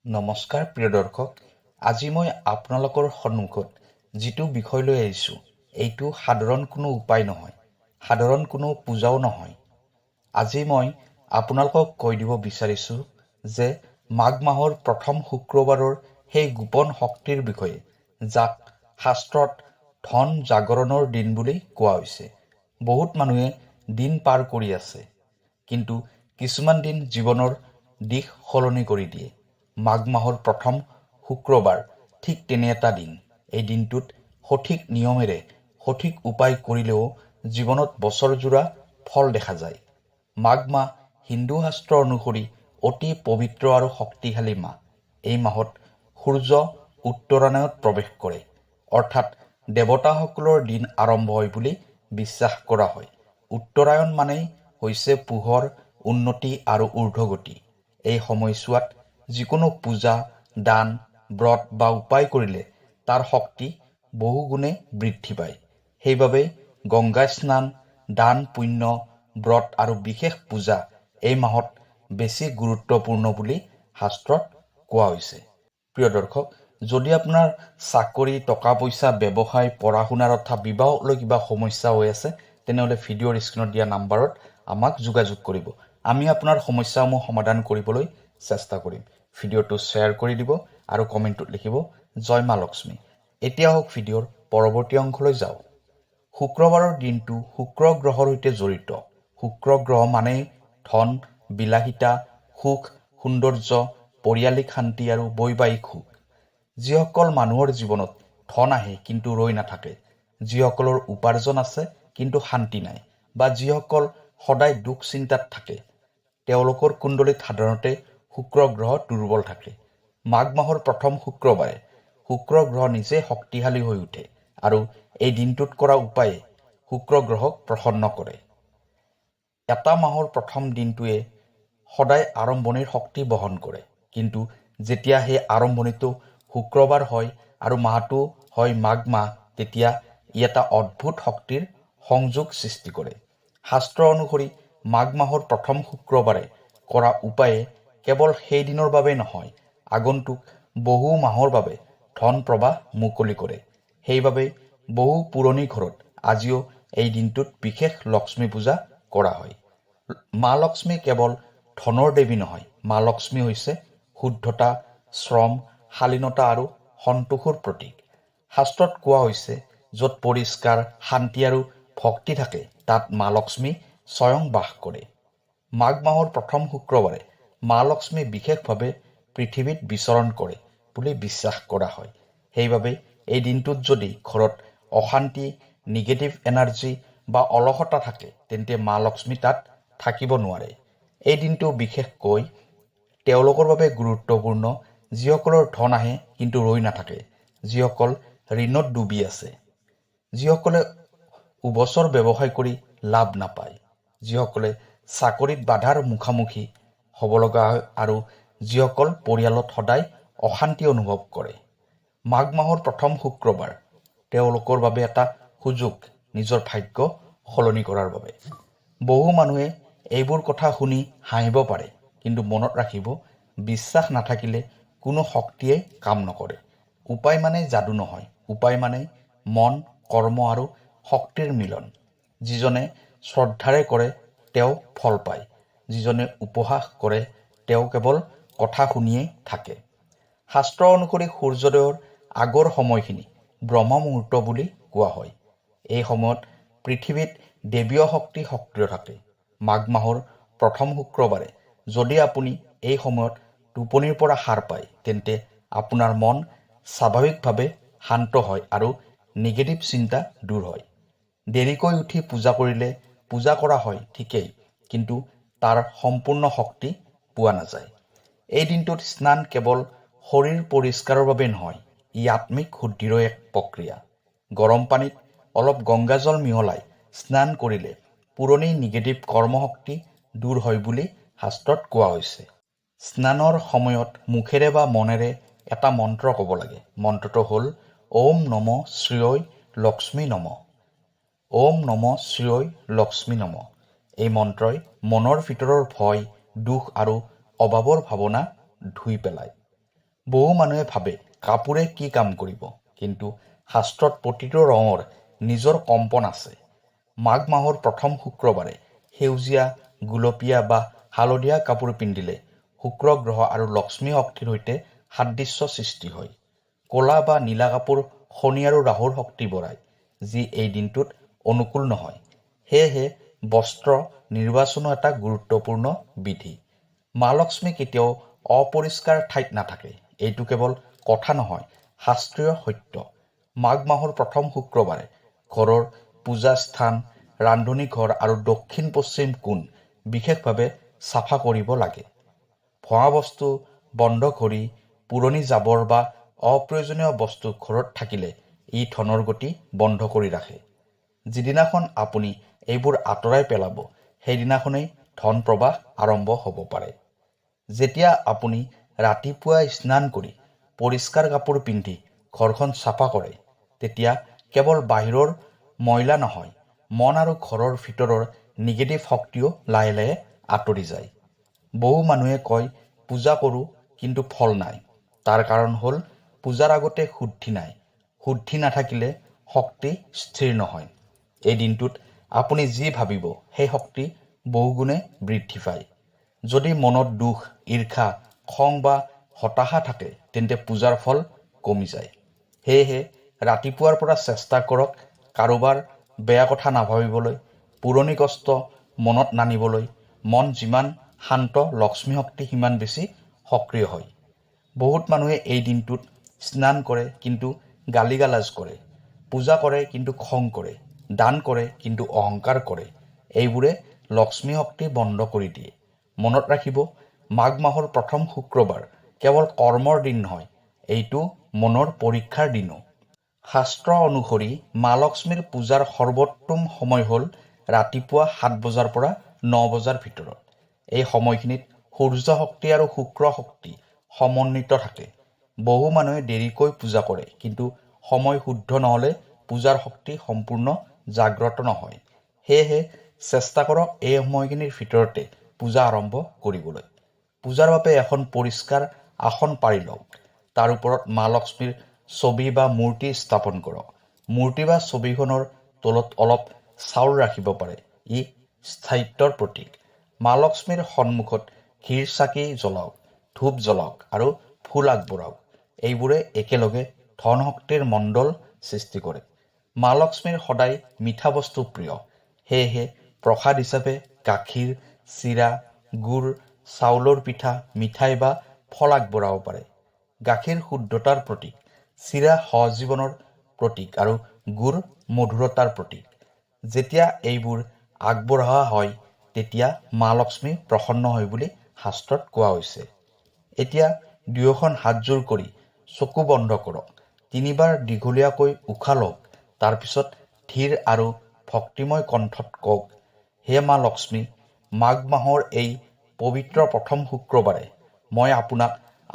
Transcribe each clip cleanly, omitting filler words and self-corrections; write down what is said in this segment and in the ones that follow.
নমস্কাৰ প্ৰিয় দৰ্শক, আজি মই আপোনালোকৰ সন্মুখত যিটো বিষয় লৈ আহিছোঁ এইটো সাধাৰণ কোনো উপায় নহয়, সাধাৰণ কোনো পূজাও নহয়। আজি মই আপোনালোকক কৈ দিব বিচাৰিছোঁ যে মাঘ মাহৰ প্ৰথম শুক্ৰবাৰৰ সেই গোপন শক্তিৰ বিষয়ে, যাক শাস্ত্ৰত ধন জাগৰণৰ দিন বুলি কোৱা হৈছে। বহুত মানুহে দিন পাৰ কৰি আছে, কিন্তু কিছুমান দিন জীৱনৰ দিশ সলনি কৰি দিয়ে। মাঘ মাহৰ প্ৰথম শুক্ৰবাৰ ঠিক তেনে এটা দিন। এই দিনটোত সঠিক নিয়মেৰে সঠিক উপায় কৰিলেও জীৱনত বছৰজোৰা ফল দেখা যায়। মাঘ মাহ হিন্দু শাস্ত্ৰ অনুসৰি অতি পবিত্ৰ আৰু শক্তিশালী মাহ। এই মাহত সূৰ্য উত্তৰায়ণত প্ৰৱেশ কৰে, অৰ্থাৎ দেৱতাসকলৰ দিন আৰম্ভ হয় বুলি বিশ্বাস কৰা হয়। উত্তৰায়ণ মানেই হৈছে পোহৰ, উন্নতি আৰু ঊৰ্ধ্বগতি। এই সময়ছোৱাত যিকোনো পূজা, দান, ব্ৰত বা উপায় কৰিলে তাৰ শক্তি বহুগুণে বৃদ্ধি পায়। সেইবাবে গংগা স্নান, দান, পুণ্য, ব্ৰত আৰু বিশেষ পূজা এই মাহত বেছি গুৰুত্বপূৰ্ণ বুলি শাস্ত্ৰত কোৱা হৈছে। প্ৰিয় দৰ্শক, যদি আপোনাৰ চাকৰি, টকা পইচা, ব্যৱসায়, পঢ়া শুনাৰ তথা বিবাহলৈ কিবা সমস্যা হৈ আছে, তেনেহ'লে ভিডিঅ'ৰ স্ক্ৰীণত দিয়া নাম্বাৰত আমাক যোগাযোগ কৰিব। আমি আপোনাৰ সমস্যাসমূহ সমাধান কৰিবলৈ চেষ্টা কৰিম। ভিডিঅ'টো শ্বেয়াৰ কৰি দিব আৰু কমেণ্টত লিখিব জয় মা লক্ষ্মী। এতিয়া হওক ভিডিঅ'ৰ পৰৱৰ্তী অংশলৈ যাওঁ। শুক্ৰবাৰৰ দিনটো শুক্ৰ গ্ৰহৰ সৈতে জড়িত। শুক্ৰ গ্ৰহ মানেই ধন, বিলাসিতা, সুখ, সৌন্দৰ্য, পৰিয়ালিক শান্তি আৰু বৈবাহিক সুখ। যিসকল মানুহৰ জীৱনত ধন আহে কিন্তু ৰৈ নাথাকে, যিসকলৰ উপাৰ্জন আছে কিন্তু শান্তি নাই, বা যিসকল সদায় দুখ চিন্তাত থাকে, তেওঁলোকৰ কুণ্ডলীত সাধাৰণতে শুক্ৰ গ্ৰহ দুৰ্বল থাকে। মাঘ মাহৰ প্ৰথম শুক্ৰবাৰে শুক্ৰ গ্ৰহ নিজে শক্তিশালী হৈ উঠে আৰু এই দিনটোত কৰা উপায়ে শুক্ৰ গ্ৰহক প্ৰসন্ন কৰে। এটা মাহৰ প্ৰথম দিনটোৱে সদায় আৰম্ভণিৰ শক্তি বহন কৰে, কিন্তু যেতিয়া সেই আৰম্ভণিটো শুক্ৰবাৰ হয় আৰু মাহটো হয় মাঘ মাহ, তেতিয়া ই এটা অদ্ভুত শক্তিৰ সংযোগ সৃষ্টি কৰে। শাস্ত্ৰ অনুসৰি মাঘ মাহৰ প্ৰথম শুক্ৰবাৰে কৰা উপায়ে কেৱল সেই দিনৰ বাবে নহয়, আগন্তুক বহু মাহৰ বাবে ধন প্ৰবাহ মুকলি কৰে। সেইবাবে বহু পুৰণি ঘৰত আজিও এই দিনটোত বিশেষ লক্ষ্মী পূজা কৰা হয়। মা লক্ষ্মী কেৱল ধনৰ দেৱী নহয়, মা লক্ষ্মী হৈছে শুদ্ধতা, শ্ৰম, শালীনতা আৰু সন্তোষৰ প্ৰতীক। শাস্ত্ৰত কোৱা হৈছে, য'ত পৰিষ্কাৰ, শান্তি আৰু ভক্তি থাকে, তাত মা লক্ষ্মী স্বয়ং বাস কৰে। মাঘ মাহৰ প্ৰথম শুক্ৰবাৰে মা লক্ষ্মী বিশেষভাৱে পৃথিৱীত বিচৰণ কৰে বুলি বিশ্বাস কৰা হয়। সেইবাবে এই দিনটোত যদি ঘৰত অশান্তি, নিগেটিভ এনাৰ্জি বা অলসতা থাকে, তেন্তে মা লক্ষ্মী তাত থাকিব নোৱাৰে। এই দিনটো বিশেষকৈ তেওঁলোকৰ বাবে গুৰুত্বপূৰ্ণ যিসকলৰ ধন আহে কিন্তু ৰৈ নাথাকে, যিসকল ঋণত ডুবি আছে, যিসকলে উবছৰ ব্যৱসায় কৰি লাভ নাপায়, যিসকলে চাকৰিত বাধাৰ মুখামুখি হ'ব লগা হয় আৰু যিসকল পৰিয়ালত সদায় অশান্তি অনুভৱ কৰে। মাঘ মাহৰ প্ৰথম শুক্ৰবাৰ তেওঁলোকৰ বাবে এটা সুযোগ নিজৰ ভাগ্য সলনি কৰাৰ বাবে। বহু মানুহে এইবোৰ কথা শুনি হাঁহিব পাৰে, কিন্তু মনত ৰাখিব, বিশ্বাস নাথাকিলে কোনো শক্তিয়ে কাম নকৰে। উপায় মানে যাদু নহয়, উপায় মানে মন, কৰ্ম আৰু শক্তিৰ মিলন। যিজনে শ্ৰদ্ধাৰে কৰে তেওঁ ফল পায়, যিজনে উপহাস কৰে তেওঁ কেৱল কথা শুনিয়েই থাকে। শাস্ত্ৰ অনুসৰি সূৰ্যোদয়ৰ আগৰ সময়খিনি ব্ৰহ্ম মুহূৰ্ত বুলি কোৱা হয়। এই সময়ত পৃথিৱীত দেৱীয় শক্তি সক্ৰিয় থাকে। মাঘ মাহৰ প্ৰথম শুক্ৰবাৰে যদি আপুনি এই সময়ত টোপনিৰ পৰা সাৰ পায়, তেন্তে আপোনাৰ মন স্বাভাৱিকভাৱে শান্ত হয় আৰু নিগেটিভ চিন্তা দূৰ হয়। দেৰিকৈ উঠি পূজা কৰিলে পূজা কৰা হয় ঠিকেই, কিন্তু তাৰ সম্পূৰ্ণ শক্তি পোৱা নাযায়। এই দিনটোত স্নান কেৱল শৰীৰ পৰিষ্কাৰৰ বাবে নহয়, ই আত্মিক শুদ্ধিৰো এক প্ৰক্ৰিয়া। গৰম পানীত অলপ গংগাজল মিহলাই স্নান কৰিলে পুৰণি নিগেটিভ কৰ্মশক্তি দূৰ হয় বুলি শাস্ত্ৰত কোৱা হৈছে। স্নানৰ সময়ত মুখেৰে বা মনেৰে এটা মন্ত্ৰ ক'ব লাগে। মন্ত্ৰটো হ'ল ওম নম শ্ৰীয় লক্ষ্মী নম। ওম নম শ্ৰীয় লক্ষ্মী নম। এই মন্ত্ৰই মনৰ ভিতৰৰ ভয়, দুখ আৰু অভাৱৰ ভাৱনা ধুই পেলায়। বহু মানুহে ভাবে কাপোৰে কি কাম কৰিব, কিন্তু শাস্ত্ৰত প্ৰতিটো ৰঙৰ নিজৰ কম্পন আছে। মাঘ মাহৰ প্ৰথম শুক্ৰবাৰে সেউজীয়া, গুলপীয়া বা হালধীয়া কাপোৰ পিন্ধিলে শুক্ৰ গ্ৰহ আৰু লক্ষ্মী শক্তিৰ সৈতে সাদৃশ্য সৃষ্টি হয়। ক'লা বা নীলা কাপোৰ শনি আৰু ৰাহুৰ শক্তি বঢ়ায়, যি এই দিনটোত অনুকূল নহয়। সেয়েহে বস্ত্ৰ নিৰ্বাচনো এটা গুৰুত্বপূৰ্ণ বিধি। মা লক্ষ্মী কেতিয়াও অপৰিষ্কাৰ ঠাইত নাথাকে। এইটো কেৱল কথা নহয়, শাস্ত্ৰীয় সত্য। মাঘ মাহৰ প্ৰথম শুক্ৰবাৰে ঘৰৰ পূজা স্থান, ৰান্ধনী ঘৰ আৰু দক্ষিণ পশ্চিম কোণ বিশেষভাৱে চাফা কৰিব লাগে। ভঙা বস্তু বন্ধ কৰি, পুৰণি জাবৰ বা অপ্ৰয়োজনীয় বস্তু ঘৰত থাকিলে ই ধনৰ গতি বন্ধ কৰি ৰাখে। যিদিনাখন আপুনি এইবোৰ আঁতৰাই পেলাব, সেইদিনাখনেই ধন প্ৰবাহ আৰম্ভ হ'ব পাৰে। যেতিয়া আপুনি ৰাতিপুৱা স্নান কৰি পৰিষ্কাৰ কাপোৰ পিন্ধি ঘৰখন চাফা কৰে, তেতিয়া কেৱল বাহিৰৰ ময়লা নহয়, মন আৰু ঘৰৰ ভিতৰৰ নিগেটিভ শক্তিও লাহে লাহে আঁতৰি যায়। বহু মানুহে কয়, পূজা কৰোঁ কিন্তু ফল নাই। তাৰ কাৰণ হ'ল পূজাৰ আগতে শুদ্ধি নাই। শুদ্ধি নাথাকিলে শক্তি স্থিৰ নহয়। এই দিনটোত আপুনি যি ভাবিব সেই শক্তি বহুগুণে বৃদ্ধি পায়। যদি মনত দুখ, ঈৰ্ষা, খং বা হতাশা থাকে, তেন্তে পূজাৰ ফল কমি যায়। সেয়েহে ৰাতিপুৱাৰ পৰা চেষ্টা কৰক কাৰোবাৰ বেয়া কথা নাভাবিবলৈ, পুৰণি কষ্ট মনত নানিবলৈ। মন যিমান শান্ত, লক্ষ্মী শক্তি সিমান বেছি সক্ৰিয় হয়। বহুত মানুহে এই দিনটোত স্নান কৰে কিন্তু গালিগালাজ কৰে, পূজা কৰে কিন্তু খং কৰে, দান কৰে কিন্তু অহংকাৰ কৰে। এইবোৰে লক্ষ্মী শক্তি বন্ধ কৰি দিয়ে। মনত ৰাখিব, মাঘ মাহৰ প্ৰথম শুক্ৰবাৰ কেৱল কৰ্মৰ দিন নহয়, এইটো মনৰ পৰীক্ষাৰ দিনো। শাস্ত্ৰ অনুসৰি মা লক্ষ্মীৰ পূজাৰ সৰ্বোত্তম সময় হ'ল ৰাতিপুৱা 7 বজাৰ পৰা 9 বজাৰ ভিতৰত। এই সময়খিনিত সূৰ্য শক্তি আৰু শুক্ৰ শক্তি সমন্বিত থাকে। বহু মানুহে দেৰিকৈ পূজা কৰে, কিন্তু সময় শুদ্ধ নহ'লে পূজাৰ শক্তি সম্পূৰ্ণ জাগ্ৰত নহয়। সেয়েহে চেষ্টা কৰক এই সময়খিনিৰ ভিতৰতে পূজা আৰম্ভ কৰিবলৈ। পূজাৰ বাবে এখন পৰিষ্কাৰ আসন পাৰি লওক। তাৰ ওপৰত মা লক্ষ্মীৰ ছবি বা মূৰ্তি স্থাপন কৰক। মূৰ্তি বা ছবিখনৰ তলত অলপ চাউল ৰাখিব পাৰে। ই স্থায়িত্বৰ প্ৰতীক। মা লক্ষ্মীৰ সন্মুখত ঘিৰ চাকি জ্বলাওক, ধূপ জ্বলাওক আৰু ফুল আগবঢ়াওক। এইবোৰে একেলগে ধন শক্তিৰ মণ্ডল সৃষ্টি কৰে। মা লক্ষ্মীৰ সদায় মিঠা বস্তু প্ৰিয়। সেয়েহে প্ৰসাদ হিচাপে গাখীৰ, চিৰা, গুড়, চাউলৰ পিঠা, মিঠাই বা ফল আগবঢ়াব পাৰে। গাখীৰ শুদ্ধতাৰ প্ৰতীক, চিৰা সহজীৱনৰ প্ৰতীক আৰু গুড় মধুৰতাৰ প্ৰতীক। যেতিয়া এইবোৰ আগবঢ়োৱা হয়, তেতিয়া মা লক্ষ্মী প্ৰসন্ন হয় বুলি শাস্ত্ৰত কোৱা হৈছে। এতিয়া দুয়োখন হাতযোৰ কৰি চকু বন্ধ কৰক। 3 বাৰ দীঘলীয়াকৈ উশাহ লওক। তাৰপিছত ধীৰ আৰু ভক্তিময় কণ্ঠত কওক, হে মা লক্ষ্মী, মাঘ মাহৰ এই পবিত্ৰ প্ৰথম শুক্ৰবাৰে মই আপোনাক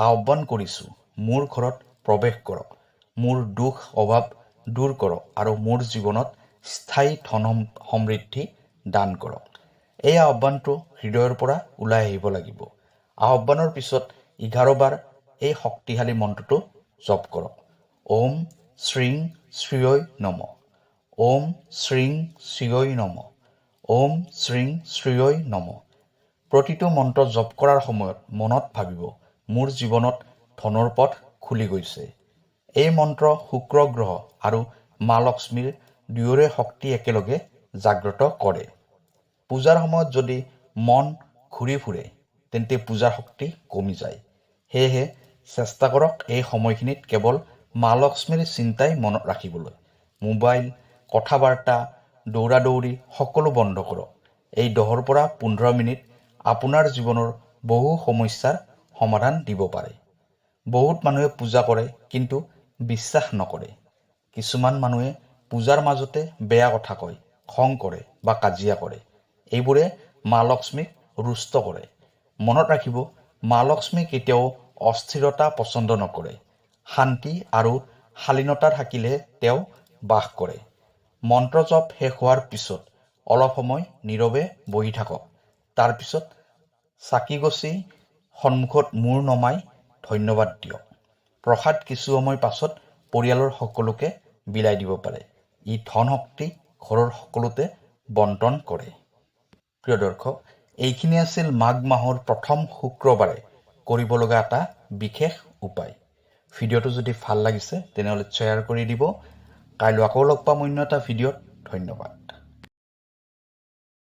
আহ্বান কৰিছোঁ, মোৰ ঘৰত প্ৰৱেশ কৰক। মোৰ দুখ অভাৱ দূৰ কৰক আৰু মোৰ জীৱনত স্থায়ী ধন সমৃদ্ধি দান কৰক। এই আহ্বানটো হৃদয়ৰ পৰা ওলাই আহিব লাগিব। আহ্বানৰ পিছত 11 বাৰ এই শক্তিশালী মন্ত্ৰটো জপ কৰক। ওম শ্ৰীং শ্ৰীয় নমঃ। ওম শ্ৰীং শ্ৰীয় নমঃ। ওম শ্ৰীং শ্ৰীয় নমঃ। প্ৰতিটো মন্ত্ৰ জপ কৰাৰ সময়ত মনত ভাবিব, মোৰ জীৱনত ধনৰ পথ খুলি গৈছে। এই মন্ত্ৰ শুক্ৰ গ্ৰহ আৰু মা লক্ষ্মীৰ দুয়োৰে শক্তি একেলগে জাগ্ৰত কৰে। পূজাৰ সময়ত যদি মন ঘূৰি ফুৰে, তেন্তে পূজাৰ শক্তি কমি যায়। সেয়েহে চেষ্টা কৰক এই সময়খিনিত কেৱল মা লক্ষ্মীৰ চিন্তাই মনত ৰাখিবলৈ। মোবাইল, কথা বাৰ্তা, দৌৰা দৌৰি সকলো বন্ধ কৰক। এই 10 পৰা 15 মিনিট আপোনাৰ জীৱনৰ বহু সমস্যাৰ সমাধান দিব পাৰে। বহুত মানুহে পূজা কৰে কিন্তু বিশ্বাস নকৰে। কিছুমান মানুহে পূজাৰ মাজতে বেয়া কথা কয়, খং কৰে বা কাজিয়া কৰে। এইবোৰে মা লক্ষ্মীক ৰুষ্ট কৰে। মনত ৰাখিব, মা লক্ষ্মী কেতিয়াও অস্থিৰতা পচন্দ নকৰে। শান্তি আৰু শালীনতা থাকিলে তেওঁ বাস কৰে। মন্ত্ৰ জপ শেষ হোৱাৰ পিছত অলপ সময় নীৰৱে বহি থাকক। তাৰ পিছত চাকি গছি সন্মুখত মূৰ নমাই ধন্যবাদ দিয়ক। প্ৰসাদ কিছু সময় পাছত পৰিয়ালৰ সকলোকে বিলাই দিব পাৰে। ই ধন শক্তি ঘৰৰ সকলোতে বণ্টন কৰে। প্ৰিয় দৰ্শক, এইখিনি আছিল মাঘ মাহৰ প্ৰথম শুক্ৰবাৰে কৰিব লগা এটা বিশেষ উপায়। ভিডিঅ'টো যদি ভাল লাগিছে তেনেহ'লে শ্বেয়াৰ কৰি দিব। কাইলৈ আকৌ লগ পাম অন্য এটা ভিডিঅ'ত। ধন্যবাদ।